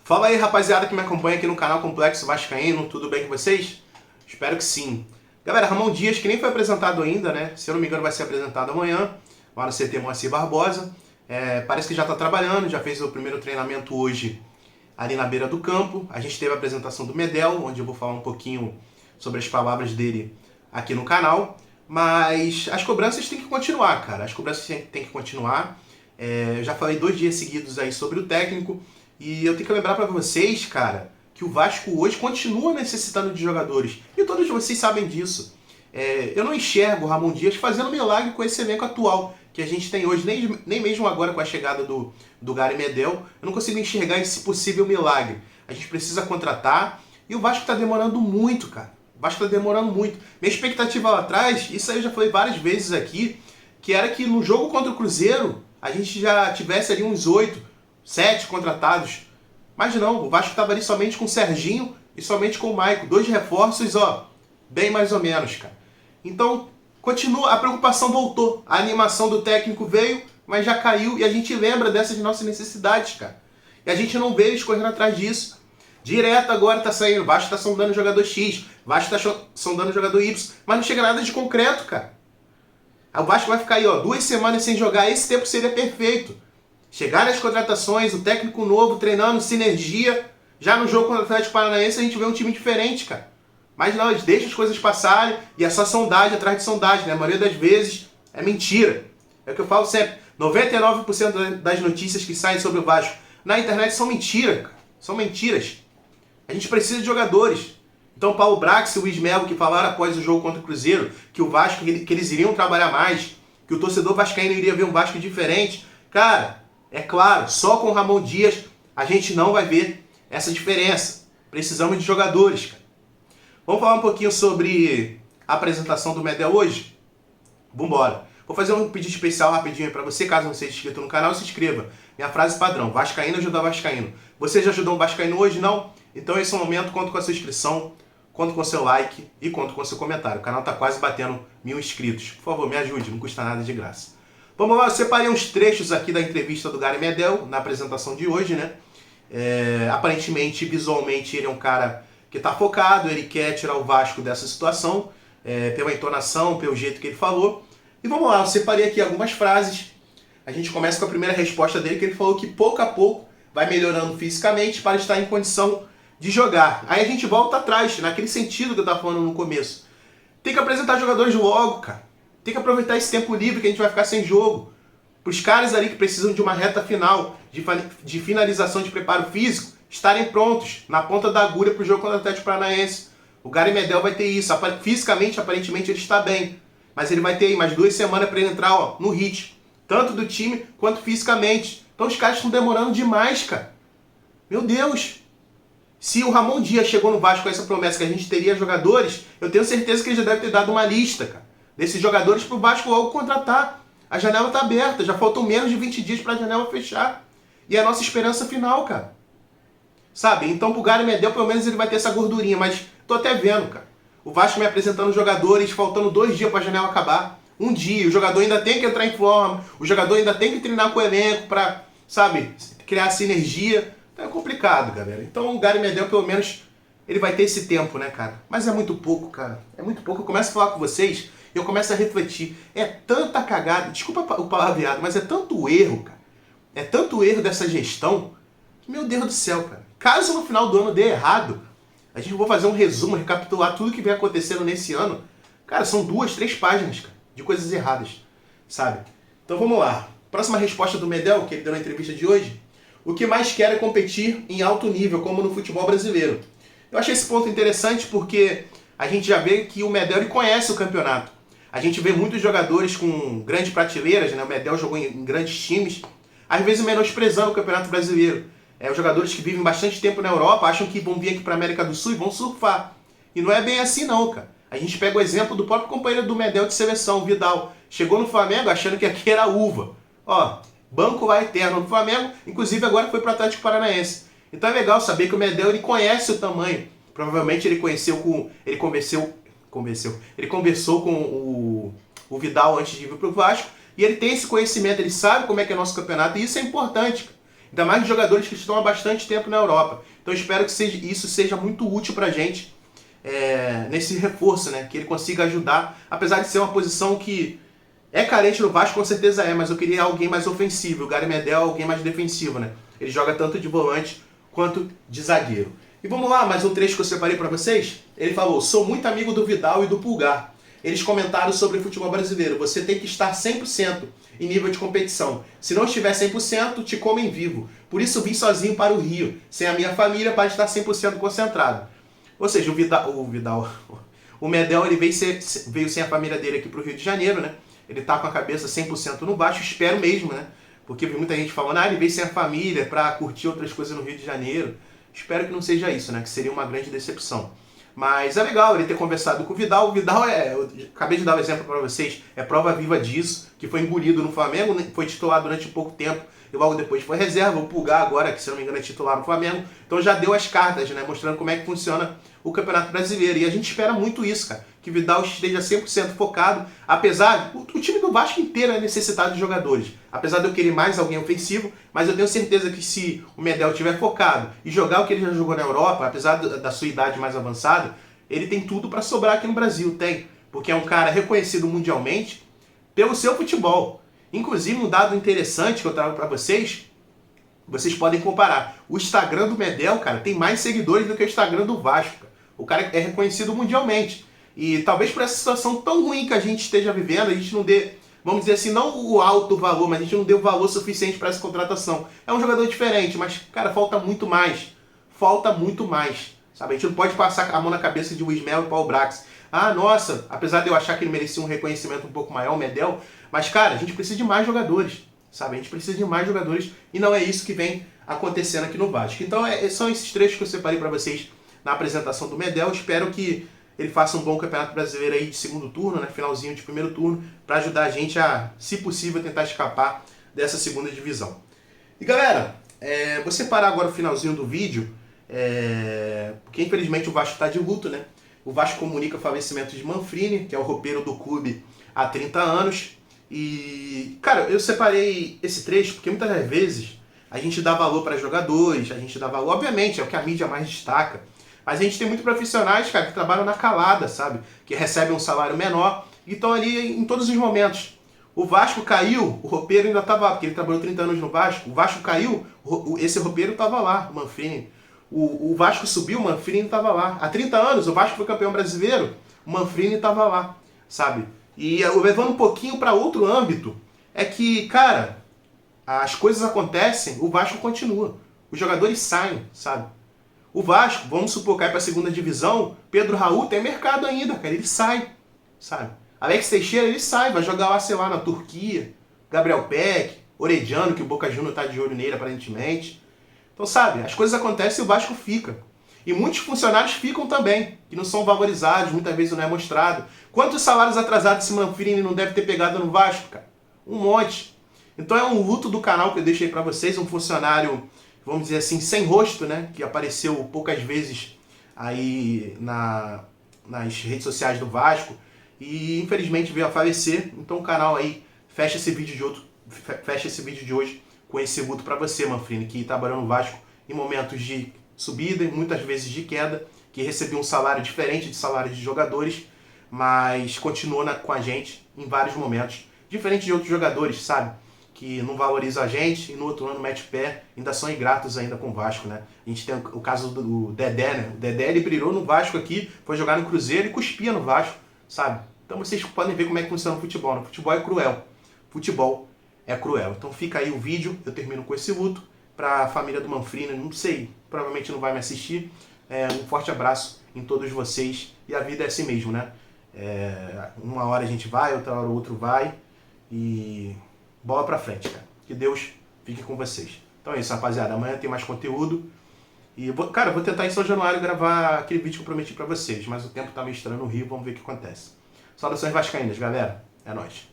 Fala aí, rapaziada que me acompanha aqui no canal Complexo Vascaíno, tudo bem com vocês? Espero que sim. Galera, Ramon Dias, que nem foi apresentado ainda, né? Se eu não me engano vai ser apresentado amanhã, lá no CT Moacir Barbosa. Parece que já está trabalhando, já fez o primeiro treinamento hoje ali na beira do campo. A gente teve a apresentação do Medel, onde eu vou falar um pouquinho sobre as palavras dele aqui no canal. Mas as cobranças têm que continuar, cara. As cobranças têm que continuar. Eu já falei 2 dias seguidos aí sobre o técnico. E eu tenho que lembrar pra vocês, cara, que o Vasco hoje continua necessitando de jogadores. E todos vocês sabem disso. Eu não enxergo o Ramon Dias fazendo milagre com esse elenco atual que a gente tem hoje, nem mesmo agora com a chegada do Gary Medel. Eu não consigo enxergar esse possível milagre. A gente precisa contratar e o Vasco tá demorando muito, cara. O Vasco tá demorando muito. Minha expectativa lá atrás, isso aí eu já falei várias vezes aqui, que era que no jogo contra o Cruzeiro a gente já tivesse ali uns 8, 7 contratados. Mas não, o Vasco estava ali somente com o Serginho e somente com o Maico. 2 reforços, ó, bem mais ou menos, cara. Então, continua, a preocupação voltou. A animação do técnico veio, mas já caiu. E a gente lembra dessas nossas necessidades, cara. E a gente não vê eles correndo atrás disso. Direto agora tá saindo, o Vasco tá sondando jogador X, o Vasco tá sondando jogador Y, mas não chega nada de concreto, cara. O Vasco vai ficar aí, ó, 2 semanas sem jogar, esse tempo seria perfeito. Chegar nas contratações, o técnico novo, treinando, sinergia. Já no jogo contra o Atlético Paranaense a gente vê um time diferente, cara. Mas não, eles deixam as coisas passarem e é só sondagem atrás de sondagem, né? A maioria das vezes é mentira. É o que eu falo sempre. 99% das notícias que saem sobre o Vasco na internet são mentira, cara. São mentiras. A gente precisa de jogadores. Então Paulo Brax e o Luiz Melo, que falaram após o jogo contra o Cruzeiro que o Vasco, que eles iriam trabalhar mais, que o torcedor vascaíno iria ver um Vasco diferente. Cara, é claro, só com o Ramon Dias a gente não vai ver essa diferença. Precisamos de jogadores, cara. Vamos falar um pouquinho sobre a apresentação do Medel hoje? Vambora. Vou fazer um pedido especial rapidinho para você, caso não seja inscrito no canal, se inscreva. Minha frase padrão, Vascaíno ajuda Vascaíno. Você já ajudou um Vascaíno hoje, não? Então esse é o momento, conto com a sua inscrição, conto com o seu like e conto com o seu comentário. O canal está quase batendo 1000 inscritos. Por favor, me ajude, não custa nada de graça. Vamos lá, eu separei uns trechos aqui da entrevista do Gary Medel, na apresentação de hoje, né? Aparentemente, visualmente, ele é um cara que está focado, ele quer tirar o Vasco dessa situação, pela entonação, pelo jeito que ele falou. E vamos lá, eu separei aqui algumas frases. A gente começa com a primeira resposta dele, que ele falou que pouco a pouco vai melhorando fisicamente para estar em condição de jogar. Aí a gente volta atrás, naquele sentido que eu estava falando no começo. Tem que apresentar jogadores logo, cara. Tem que aproveitar esse tempo livre que a gente vai ficar sem jogo. Para os caras ali que precisam de uma reta final, de finalização de preparo físico, estarem prontos, na ponta da agulha para o jogo contra o Atlético Paranaense. O Gary Medel vai ter isso. Fisicamente, aparentemente, ele está bem. Mas ele vai ter aí mais 2 semanas para ele entrar, ó, no ritmo. Tanto do time, quanto fisicamente. Então os caras estão demorando demais, cara. Meu Deus. Se o Ramon Dias chegou no Vasco com essa promessa que a gente teria jogadores, eu tenho certeza que ele já deve ter dado uma lista, cara, desses jogadores para o Vasco logo contratar. A janela está aberta, já faltam menos de 20 dias para a janela fechar. E é a nossa esperança final, cara. Sabe? Então pro Gary Medel pelo menos ele vai ter essa gordurinha, mas tô até vendo, cara. O Vasco me apresentando jogadores, faltando 2 dias para a janela acabar. 1 dia, o jogador ainda tem que entrar em forma, o jogador ainda tem que treinar com o elenco para, sabe, criar sinergia. Então é complicado, galera. Então o Gary Medel pelo menos ele vai ter esse tempo, né, cara? Mas é muito pouco, cara. É muito pouco. Eu começo a falar com vocês e eu começo a refletir. É tanta cagada, desculpa o palavreado, mas é tanto erro, cara. É tanto erro dessa gestão que, meu Deus do céu, cara. Caso no final do ano dê errado, a gente vai fazer um resumo, recapitular tudo que vem acontecendo nesse ano. Cara, são 2, 3 páginas, cara, de coisas erradas, sabe? Então vamos lá. Próxima resposta do Medel, que ele deu na entrevista de hoje. O que mais quer é competir em alto nível, como no futebol brasileiro. Eu achei esse ponto interessante porque a gente já vê que o Medel ele conhece o campeonato. A gente vê muitos jogadores com grandes prateleiras, né? O Medel jogou em grandes times, às vezes menosprezando o campeonato brasileiro. Os jogadores que vivem bastante tempo na Europa acham que vão vir aqui para a América do Sul e vão surfar. E não é bem assim não, cara. A gente pega o exemplo do próprio companheiro do Medel de seleção, o Vidal. Chegou no Flamengo achando que aqui era uva. Ó, banco lá eterno no Flamengo, inclusive agora foi para o Atlético Paranaense. Então é legal saber que o Medel ele conhece o tamanho. Provavelmente ele conversou com o Vidal antes de vir para o Vasco. E ele tem esse conhecimento, ele sabe como é que é o nosso campeonato. E isso é importante. Ainda mais de jogadores que estão há bastante tempo na Europa. Então eu espero que isso seja muito útil pra gente nesse reforço, né? Que ele consiga ajudar, apesar de ser uma posição que é carente no Vasco, com certeza mas eu queria alguém mais ofensivo. O Gary Medel é alguém mais defensivo, né? Ele joga tanto de volante quanto de zagueiro. E vamos lá, mais um trecho que eu separei pra vocês. Ele falou: sou muito amigo do Vidal e do Pulgar. Eles comentaram sobre o futebol brasileiro. Você tem que estar 100% em nível de competição. Se não estiver 100%, te comem vivo. Por isso vim sozinho para o Rio, sem a minha família, para estar 100% concentrado. Ou seja, o Medel ele veio sem a família dele aqui para o Rio de Janeiro, né? Ele tá com a cabeça 100% no Vasco, espero mesmo, né? Porque vi muita gente falando, ele veio sem a família para curtir outras coisas no Rio de Janeiro. Espero que não seja isso, né? Que seria uma grande decepção. Mas é legal ele ter conversado com o Vidal. O Vidal eu acabei de dar o exemplo para vocês, é prova viva disso, que foi engolido no Flamengo, foi titular durante pouco tempo e logo depois foi reserva. O Pulgar agora, que se não me engano é titular no Flamengo, então já deu as cartas, né? Mostrando como é que funciona o Campeonato Brasileiro. E a gente espera muito isso, cara, que o Vidal esteja 100% focado, apesar, o time do Vasco inteiro é necessitado de jogadores. Apesar de eu querer mais alguém ofensivo, mas eu tenho certeza que se o Medel estiver focado e jogar o que ele já jogou na Europa, apesar da sua idade mais avançada, ele tem tudo para sobrar aqui no Brasil, tem. Porque é um cara reconhecido mundialmente pelo seu futebol. Inclusive, um dado interessante que eu trago para vocês podem comparar. O Instagram do Medel, cara, tem mais seguidores do que o Instagram do Vasco, cara. O cara é reconhecido mundialmente. E talvez por essa situação tão ruim que a gente esteja vivendo, a gente não dê, vamos dizer assim, não o alto valor, mas a gente não deu valor suficiente para essa contratação. É um jogador diferente, mas, cara, falta muito mais. Falta muito mais. Sabe? A gente não pode passar a mão na cabeça de Luiz Melo e Paulo Brax. Nossa, apesar de eu achar que ele merecia um reconhecimento um pouco maior, o Medel, mas, cara, a gente precisa de mais jogadores. Sabe? A gente precisa de mais jogadores e não é isso que vem acontecendo aqui no Vasco. Então, são esses trechos que eu separei para vocês na apresentação do Medel. Espero que ele faça um bom Campeonato Brasileiro aí de segundo turno, né, finalzinho de primeiro turno, para ajudar a gente a, se possível, tentar escapar dessa segunda divisão. E galera, vou separar agora o finalzinho do vídeo, porque infelizmente o Vasco está de luto, né? O Vasco comunica o falecimento de Manfrini, que é o roupeiro do clube há 30 anos. E, cara, eu separei esse trecho porque muitas das vezes a gente dá valor para jogadores, a gente dá valor, obviamente, é o que a mídia mais destaca. Mas a gente tem muitos profissionais, cara, que trabalham na calada, sabe? Que recebem um salário menor e estão ali em todos os momentos. O Vasco caiu, o roupeiro ainda estava lá, porque ele trabalhou 30 anos no Vasco. O Vasco caiu, esse roupeiro estava lá, o Manfrini. O Vasco subiu, o Manfrini estava lá. Há 30 anos, o Vasco foi campeão brasileiro, o Manfrini estava lá, sabe? E levando um pouquinho para outro âmbito, é que, cara, as coisas acontecem, o Vasco continua. Os jogadores saem, sabe? O Vasco, vamos supor, cai para a segunda divisão, Pedro Raul tem mercado ainda, cara, ele sai, sabe? Alex Teixeira, ele sai, vai jogar lá, sei lá, na Turquia, Gabriel Peck, Orediano, que o Boca Juniors tá de olho nele, aparentemente. Então, sabe, as coisas acontecem e o Vasco fica. E muitos funcionários ficam também, que não são valorizados, muitas vezes não é mostrado. Quantos salários atrasados esse Manfrini não deve ter pegado no Vasco, cara? Um monte. Então é um luto do canal que eu deixei para vocês, um funcionário, vamos dizer assim, sem rosto, né? Que apareceu poucas vezes aí nas redes sociais do Vasco e infelizmente veio a falecer. Então o canal aí fecha esse vídeo de hoje com esse luto para você, Manfrini, que trabalhou no Vasco em momentos de subida e muitas vezes de queda, que recebeu um salário diferente de salários de jogadores, mas continua com a gente em vários momentos, diferente de outros jogadores, sabe? Que não valoriza a gente e no outro ano mete pé, ainda são ingratos ainda com o Vasco, né? A gente tem o caso do Dedé, né? O Dedé, ele brilhou no Vasco aqui, foi jogar no Cruzeiro e cuspia no Vasco, sabe? Então vocês podem ver como é que funciona o futebol, né? O futebol é cruel. Futebol é cruel. Então fica aí o vídeo, eu termino com esse luto, para a família do Manfrini, não sei, provavelmente não vai me assistir. Um forte abraço em todos vocês e a vida é assim mesmo, né? Uma hora a gente vai, outra hora o outro vai e bola pra frente, cara. Que Deus fique com vocês. Então é isso, rapaziada. Amanhã tem mais conteúdo. E, cara, eu vou tentar em São Januário gravar aquele vídeo que eu prometi pra vocês. Mas o tempo tá meio estranho no Rio, vamos ver o que acontece. Saudações vascaínas, galera. É nóis.